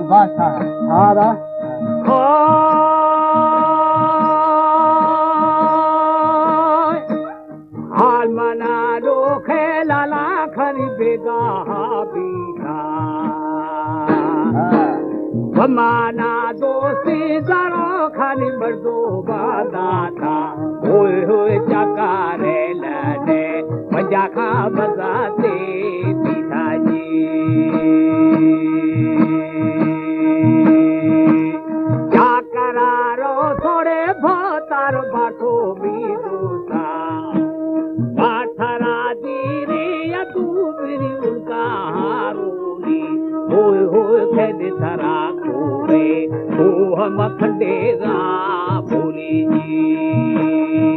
बासा हाँ दा हाल मना लो खेला खरी बेगा बीता माना दोस्ती जरो खाली मर्दो बादा था होए चकारे लड़े मजा खा बजाते पिताजी क्या करारो थोड़े भोतार बाटो भी दूसा बाठरा दीरे या दूसरी उनका हारूनी होए खेद थरा हम खंडेगा भूली जी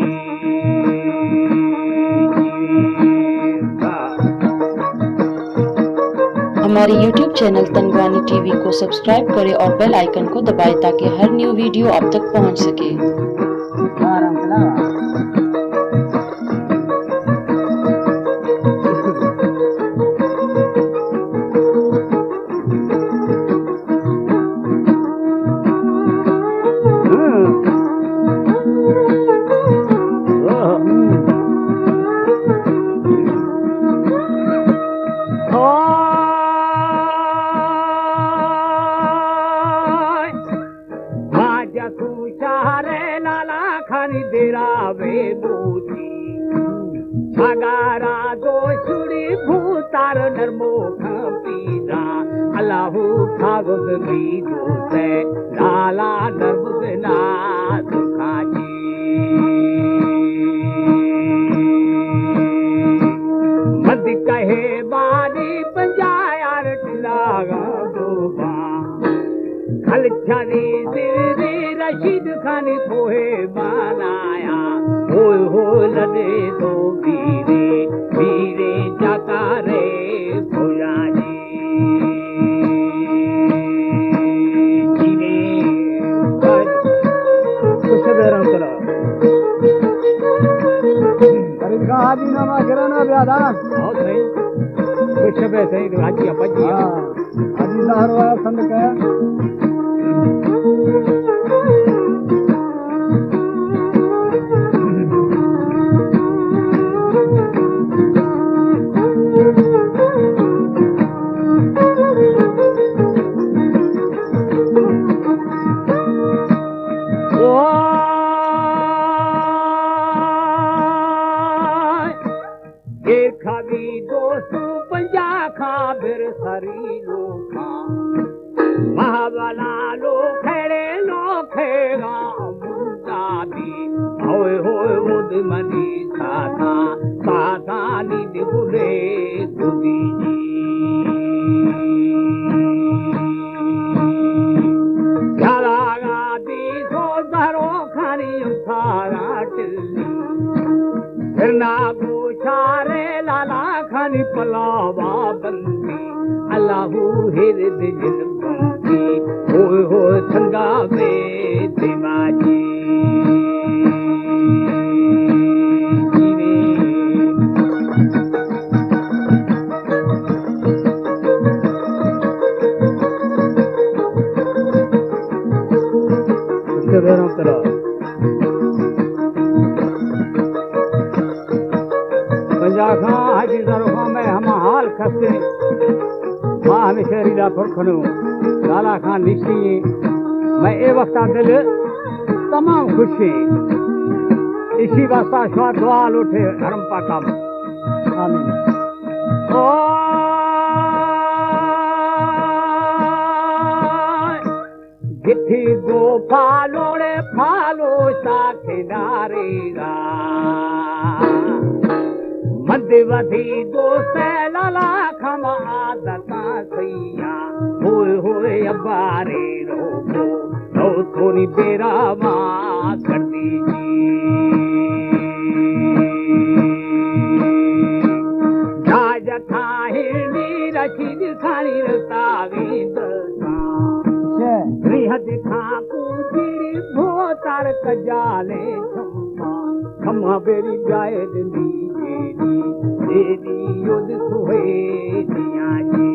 हमारे YouTube चैनल तनवानी टीवी को सब्सक्राइब करें और बेल आइकन को दबाएं ताकि हर न्यू वीडियो आप तक पहुंच सके। अगारा दो छुड़ी भूतार नरमो खपीदा अल्लाहू खागद भी दोसे लाला नर्म ना दुखाजी मद कहे बानी पंजायार टिलागा दोबा खल छनी दिरी रशीद खानी खोहे बनाया हो लदे दो वीरे वीरे जकारे भोला जी कुछ बेरा चला अरे का आदि नामा गिराना ब्यादा बहुत सही कुछ बे सही राजी अपजी आदि दारवा संद का महाबला लो खेड़े लो खेगा मुंडा दी होए होए मुद मनी साधा साधा नींद बुले दुदी चला गादी सो धरो खानी उठारा टिल्ली फिर ना गोचारे लाला खानी पलावा बंदी अल्लाहू हिर दिल हो संगा में दिमाजी पंजाब हाजी दरोगा में हम हाल खसे मां हमेशा रीला फुरखनू लाला खान निश्ची मैं ए वक्त दिल तमाम खुशी इसी वास्ता श्वास सवाल उठे हरम पाकम आमीन गिट्ठी दो फालोड़े फालो साखेदारेगा मध्यवधी दोस्त लाला खम आदता सैया होए अबारे रोको रो थोड़ी बेरा मां कर दीजी राज था हिरनी रशीद खानी रतावी दसा रिहद खा पूछी भोतार कजाले खम्मा बेरी जाए दी देवी युद्ध सुहे दिया जी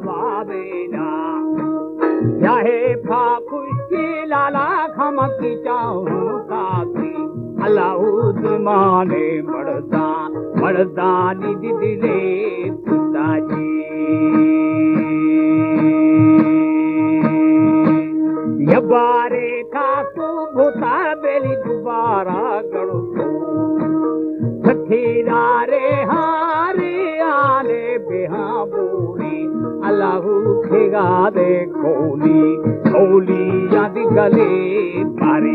नवावेना चाहे फा खुशी लाला खमकी चाहूं काकी अल्लाह माने मर्दा निधि दिले पिताजी यबारे काकू भूता बेली दोबारा गणो सखीरा रे हारे आले बेहा बोली अल्लाह खेगा दे खोली याद गले पारी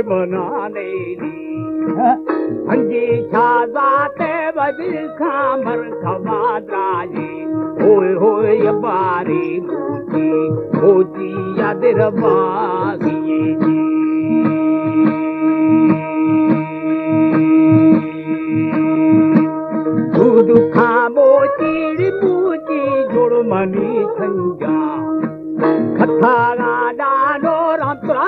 बनाने हंजी छाजाते बदिल खामर खवादाजी होए बारी मोची याद रबागी दूध खामो चीड़ पूची जोड़ मनी संजा कथा गानो रात्रा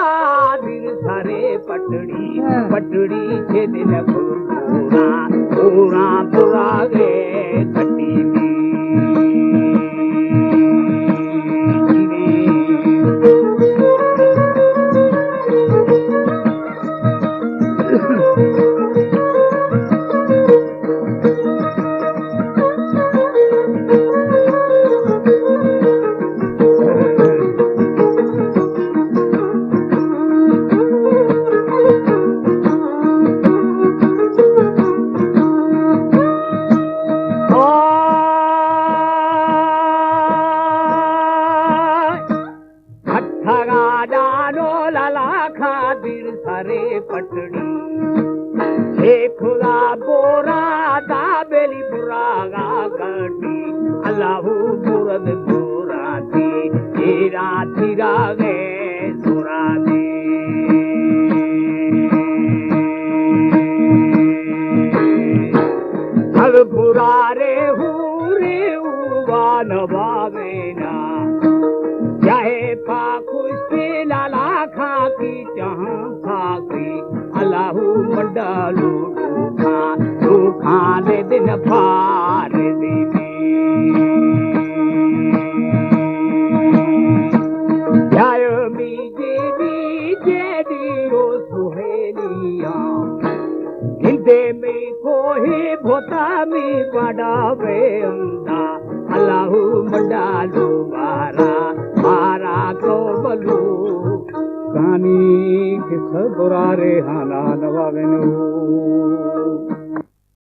सारे पटड़ी के दिन पूरा पूरा गे कटी सारे पटड़ी खुदा बोरा दाबेली बुरागा गटी अल्लाह बुरद बोरा थी तेरा थिरा गे सुरा दे हल बुरारे हुरे उवा नवावेना चाहे पा खुशी लाला खा की जहाँ खाकी अल्लाह मंडलू खाने दिन भार दीदी जायो जेदी ओ सुहेलिया हिंदे में कोई भोता में बड़ावे अंदा अल्लाह मंडलू मारा को बलू कानी किस बुरारे हाना नवावेनु